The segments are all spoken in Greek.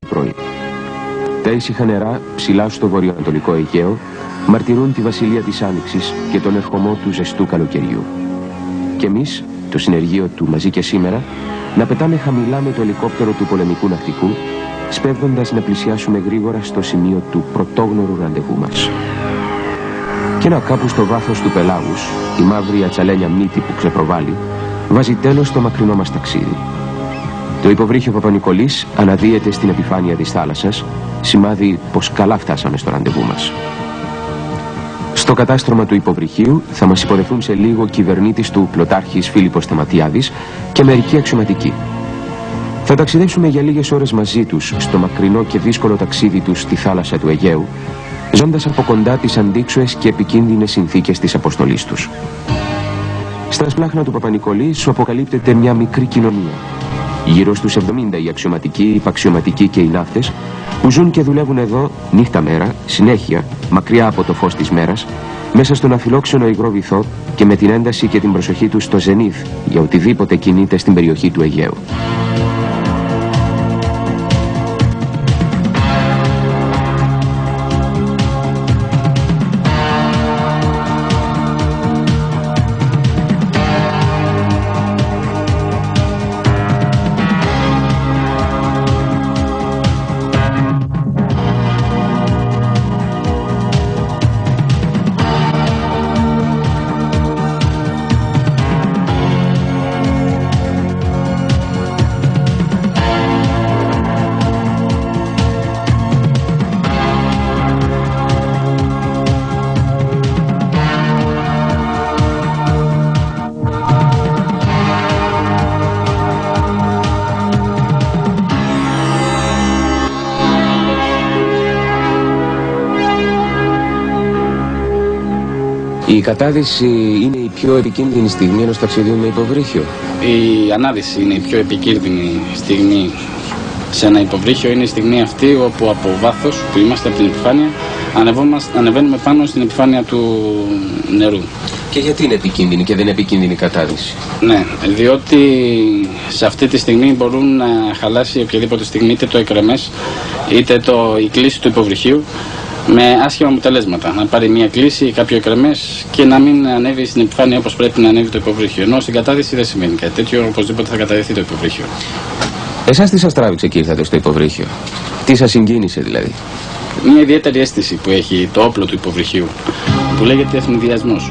πρωί. Τα ήσυχα νερά ψηλά στο βορειοανατολικό Αιγαίο μαρτυρούν τη βασιλεία της Άνοιξης και τον ερχομό του ζεστού καλοκαιριού. Και εμείς, το συνεργείο του Μαζί και Σήμερα, να πετάμε χαμηλά με το ελικόπτερο του πολεμικού ναυτικού, σπέβδοντας να πλησιάσουμε γρήγορα στο σημείο του πρωτόγνωρου ραντεβού μας. Και να κάπου στο βάθος του πελάγους, η μαύρη ατσαλένια μύτη που ξεπροβάλλει, βάζει τέλος στο μακρινό μας ταξίδι. Το υποβρύχιο Παπα-Νικολής αναδύεται στην επιφάνεια της θάλασσας, σημάδι πως καλά φτάσαμε στο ραντεβού μας. Στο κατάστρωμα του υποβρυχίου θα μας υποδεχθούν σε λίγο κυβερνήτης του πλωτάρχης Φίλιππος Σταματιάδης και μερικοί αξιωματικοί. Θα ταξιδέψουμε για λίγες ώρες μαζί τους στο μακρινό και δύσκολο ταξίδι τους στη θάλασσα του Αιγαίου, ζώντας από κοντά τις αντίξωες και επικίνδυνες συνθήκες της αποστολής τους. Στα σπλάχνα του Παπα-Νικολή σου αποκαλύπτεται μια μικρή κοινωνία. Γύρω στους 70 οι αξιωματικοί, οι υπαξιωματικοί και οι ναύτες που ζουν και δουλεύουν εδώ νύχτα μέρα, συνέχεια, μακριά από το φως της μέρας, μέσα στον αφιλόξενο υγρό βυθό και με την ένταση και την προσοχή τους στο ζενίθ για οτιδήποτε κινείται στην περιοχή του Αιγαίου. Η κατάδυση είναι η πιο επικίνδυνη στιγμή ενός ταξιδιού με υποβρύχιο. Η ανάδυση είναι η πιο επικίνδυνη στιγμή σε ένα υποβρύχιο. Είναι η στιγμή αυτή όπου από βάθος που είμαστε από την επιφάνεια ανεβαίνουμε πάνω στην επιφάνεια του νερού. Και γιατί είναι επικίνδυνη και δεν είναι επικίνδυνη η κατάδυση? Ναι, διότι σε αυτή τη στιγμή μπορούν να χαλάσει οποιαδήποτε στιγμή είτε το εκρεμές είτε η κλίση του υποβρυχίου με άσχημα αποτελέσματα. Να πάρει μια κλίση ή κάποιο εκρεμές και να μην ανέβει στην επιφάνεια όπως πρέπει να ανέβει το υποβρύχιο. Ενώ στην κατάδυση δεν σημαίνει κάτι τέτοιο, οπωσδήποτε θα καταδυθεί το υποβρύχιο. Εσάς τι σας τράβηξε και ήρθατε στο υποβρύχιο? Τι σας συγκίνησε δηλαδή? Μια ιδιαίτερη αίσθηση που έχει το όπλο του υποβρυχίου που λέγεται ευνηδιασμός.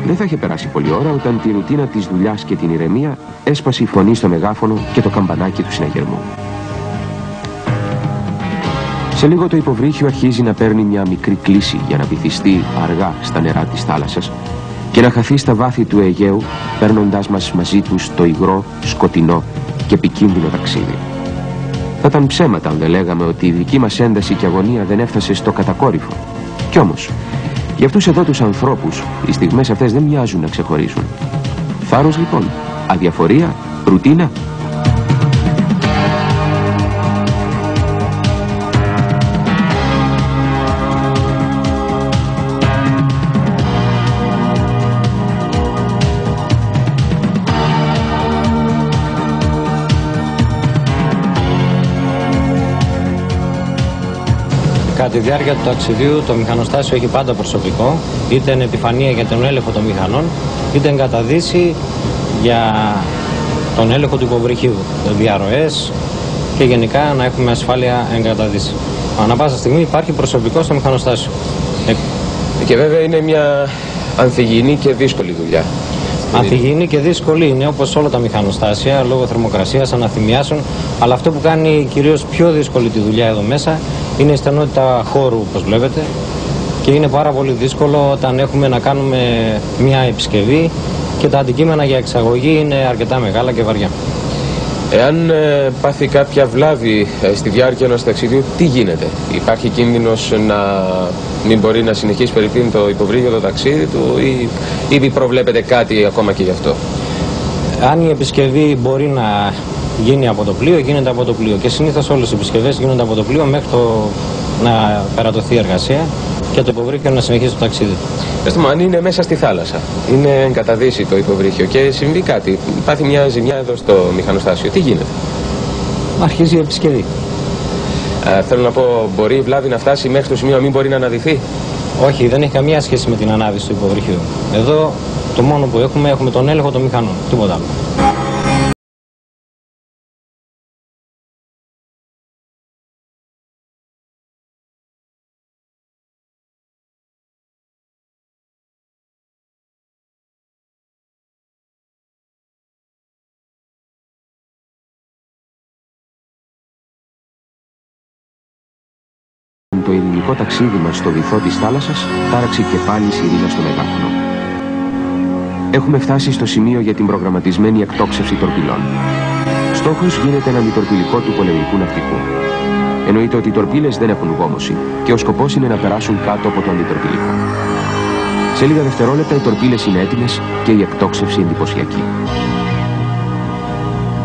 Δεν θα είχε περάσει πολλή ώρα όταν τη ρουτίνα της δουλειάς και την ηρεμία έσπασε η φωνή στο μεγάφωνο και το καμπανάκι του συναγερμού. Σε λίγο το υποβρύχιο αρχίζει να παίρνει μια μικρή κλίση για να βυθιστεί αργά στα νερά της θάλασσας και να χαθεί στα βάθη του Αιγαίου, παίρνοντάς μας μαζί τους το υγρό, σκοτεινό και επικίνδυνο ταξίδι. Θα ήταν ψέματα αν δεν λέγαμε ότι η δική μας ένταση και αγωνία δεν έφτασε στο κατακόρυφο. Κι όμως, για αυτούς εδώ τους ανθρώπους, οι στιγμές αυτές δεν μοιάζουν να ξεχωρίζουν. Θάρρος λοιπόν, αδιαφορία, ρουτίνα. Κατά τη διάρκεια του ταξιδίου το μηχανοστάσιο έχει πάντα προσωπικό, είτε είναι επιφανεία για τον έλεγχο των μηχανών, είτε εγκαταδύσει για τον έλεγχο του υποβρυχίου, διαρροές και γενικά να έχουμε ασφάλεια εγκαταδύση. Ανά πάσα στιγμή υπάρχει προσωπικό στο μηχανοστάσιο. Και βέβαια είναι μια ανθυγιεινή και δύσκολη δουλειά. Ανθυγιεινή και δύσκολη είναι, όπως όλα τα μηχανοστάσια, λόγω θερμοκρασίας, αναθυμιάσεων, αλλά αυτό που κάνει κυρίως πιο δύσκολη τη δουλειά εδώ μέσα είναι η στενότητα χώρου, όπως βλέπετε, και είναι πάρα πολύ δύσκολο όταν έχουμε να κάνουμε μια επισκευή και τα αντικείμενα για εξαγωγή είναι αρκετά μεγάλα και βαριά. Εάν πάθει κάποια βλάβη στη διάρκεια ενός ταξιδιού, τι γίνεται? Υπάρχει κίνδυνος να μην μπορεί να συνεχίσει περιπίν το υποβρύχιο το ταξίδι του ή προβλέπετε κάτι ακόμα και γι' αυτό? Αν η επισκευή μπορεί να γίνει από το πλοίο, γίνεται από το πλοίο. Και συνήθως όλες οι επισκευές γίνονται από το πλοίο μέχρι να περατωθεί η εργασία και το υποβρύχιο να συνεχίσει το ταξίδι. Πες μου, αν είναι μέσα στη θάλασσα, είναι εγκαταδύσει το υποβρύχιο και συμβεί κάτι, πάθει μια ζημιά εδώ στο μηχανοστάσιο, τι γίνεται? Αρχίζει η επισκευή. Θέλω να πω, μπορεί η βλάβη να φτάσει μέχρι το σημείο να μην μπορεί να αναδυθεί? Όχι, δεν έχει καμία σχέση με την ανάδυση του υποβρυχίου. Εδώ το μόνο που έχουμε τον έλεγχο των μηχανών, τίποτα άλλο. Το ειρηνικό ταξίδι μας στο βυθό της θάλασσας τάραξε και πάλι η σιρήνα στο μεγάφωνο. Έχουμε φτάσει στο σημείο για την προγραμματισμένη εκτόξευση τορπιλών. Στόχος γίνεται ένα αντιτορπιλικό του πολεμικού ναυτικού. Εννοείται ότι οι τορπίλες δεν έχουν γόμωση και ο σκοπός είναι να περάσουν κάτω από το αντιτορπιλικό. Σε λίγα δευτερόλεπτα οι τορπίλες είναι έτοιμες και η εκτόξευση εντυπωσιακή.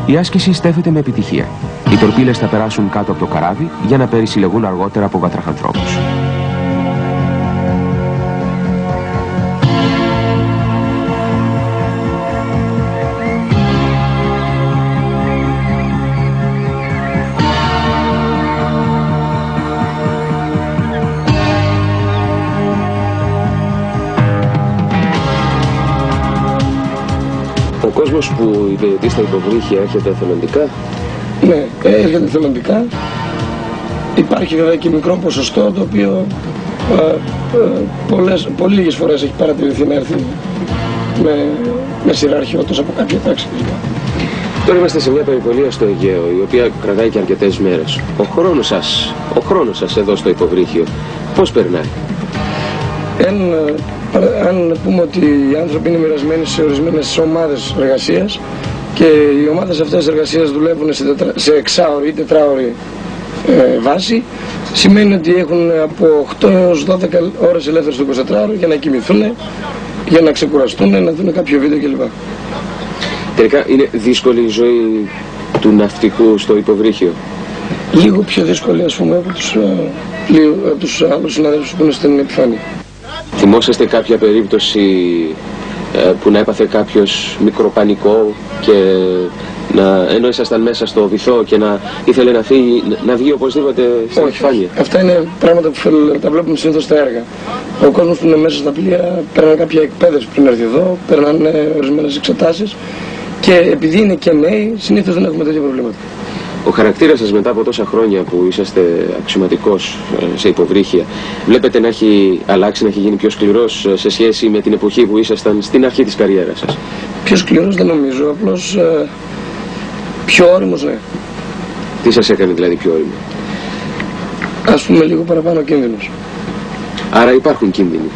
Η άσκηση στέφεται με επιτυχία. Οι τορπίλες θα περάσουν κάτω από το καράβι για να περισυλλεγούν αργότερα από βατραχανθρώπους. Ο κόσμος που υπηρετεί στα υποβρύχια έρχεται εθελοντικά? Ναι, έρχεται εθελοντικά. Υπάρχει βέβαια και μικρό ποσοστό το οποίο πολύ λίγες φορές έχει παρατηρηθεί να έρθει με σειράρχιώτος από κάποια τάξη. Τώρα είμαστε σε μια περιπολία στο Αιγαίο, η οποία κρατάει και αρκετές μέρες. Ο χρόνος σας εδώ στο υποβρύχιο, πώς περνάει? Αν πούμε ότι οι άνθρωποι είναι μοιρασμένοι σε ορισμένες ομάδες εργασίας και οι ομάδες αυτές εργασίας δουλεύουν σε εξάωρη ή τετράωρη βάση, σημαίνει ότι έχουν από 8 έως 12 ώρες ελεύθερες το 24ωρο για να κοιμηθούν, για να ξεκουραστούν, να δουν κάποιο βίντεο κλπ. Τελικά είναι δύσκολη η ζωή του ναυτικού στο υποβρύχιο? Λίγο πιο δύσκολη, ας πούμε, από τους άλλους συναδέλφους που είναι στην επιφάνεια. Θυμόσαστε κάποια περίπτωση που να έπαθε κάποιος μικροπανικό και ενώ ήσασταν μέσα στο βυθό και να ήθελε να φύγει, να βγει οπωσδήποτε στην επιφάνεια? Αυτά είναι πράγματα που τα βλέπουμε συνήθως στα έργα. Ο κόσμος που είναι μέσα στα πλοία παίρνουν κάποια εκπαίδευση πριν έρθει εδώ, παίρνουν ορισμένες εξετάσεις και επειδή είναι και νέοι, συνήθως δεν έχουμε τέτοια προβλήματα. Ο χαρακτήρας σας μετά από τόσα χρόνια που είσαστε αξιωματικός σε υποβρύχια, βλέπετε να έχει αλλάξει, να έχει γίνει πιο σκληρός σε σχέση με την εποχή που ήσασταν στην αρχή της καριέρας σας? Πιο σκληρός δεν νομίζω, απλώς πιο όριμος, ναι. Τι σας έκανε δηλαδή πιο όριμο? Ας πούμε λίγο παραπάνω κίνδυνος. Άρα υπάρχουν κίνδυνοι?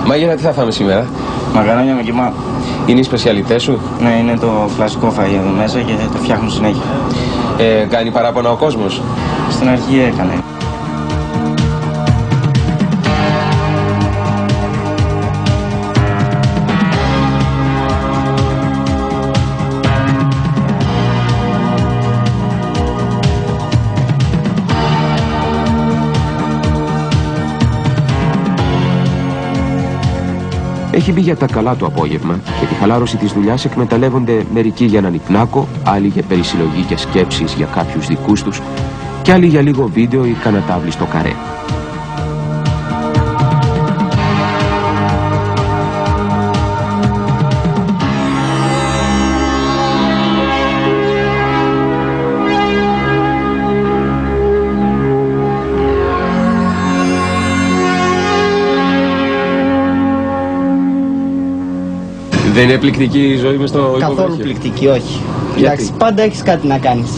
Μάγειρα, τι θα φάμε σήμερα? Μαγαρόνια με κιμά. Είναι οι σπεσιαλιτές σου? Ναι, είναι το κλασικό φαΐ εδώ μέσα και το φτιάχνουν συνέχεια. Κάνει παράπονα ο κόσμος? Στην αρχή έκανε. Έχει μπει για τα καλά το απόγευμα και τη χαλάρωση της δουλειάς εκμεταλλεύονται μερικοί για έναν υπνάκο, άλλοι για περισυλλογή και σκέψεις για κάποιους δικούς τους Κι άλλοι για λίγο βίντεο ή κανατάβλη στο καρέ. Δεν είναι πληκτική η ζωή μες στο υποβρύχιο? Καθόλου πληκτική, όχι. Εντάξει, πάντα έχεις κάτι να κάνεις.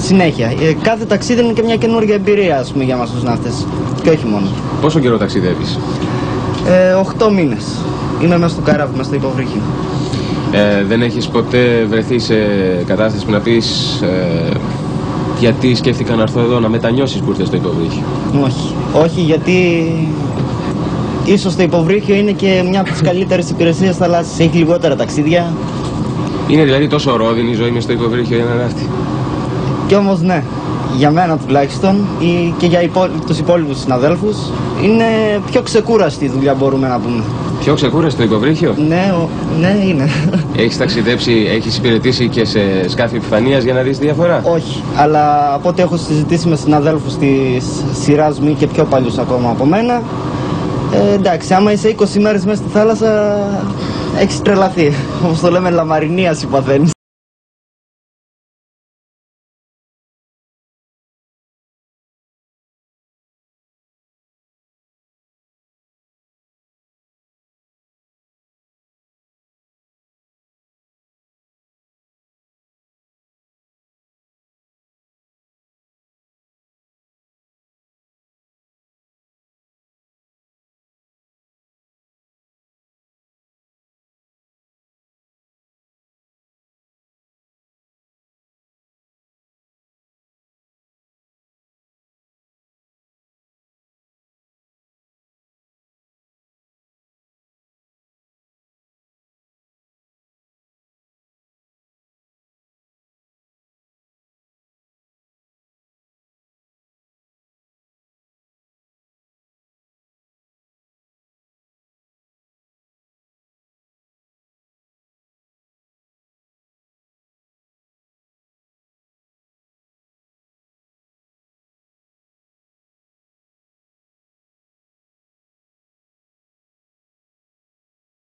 Συνέχεια. Κάθε ταξίδι είναι και μια καινούργια εμπειρία, ας πούμε, για μας τους ναύτες. Και όχι μόνο. Πόσο καιρό ταξιδεύεις? 8 μήνες. Είμαι μέσα στο καράβι, μέσα στο υποβρύχιο. Δεν έχεις ποτέ βρεθεί σε κατάσταση που να πεις γιατί σκέφτηκα να έρθω εδώ, να μετανιώσεις που ήρθες στο υποβρύχιο? Όχι. Όχι, γιατί ίσως το υποβρύχιο είναι και μια από τις καλύτερες υπηρεσίες θαλάσσης. Έχει λιγότερα ταξίδια. Είναι δηλαδή τόσο ρόδινη η ζωή μες στο υποβρύχιο για ένα ναύτη? Κι όμως ναι, για μένα τουλάχιστον ή και για τους υπόλοιπους συναδέλφους είναι πιο ξεκούραστη η δουλειά, μπορούμε να πούμε. Πιο ξεκούραστο το υποβρύχιο? Ναι, ναι είναι. Έχεις ταξιδέψει, έχεις υπηρετήσει και σε σκάφη επιφανείας για να δεις διαφορά? Όχι, αλλά από ό,τι έχω συζητήσει με συναδέλφους της σειράς μου και πιο παλιούς ακόμα από μένα, εντάξει, άμα είσαι 20 μέρες μέσα στη θάλασσα έχεις τρελαθεί. Όπως το λέμε, λαμαρινίας υπαθαίνεις.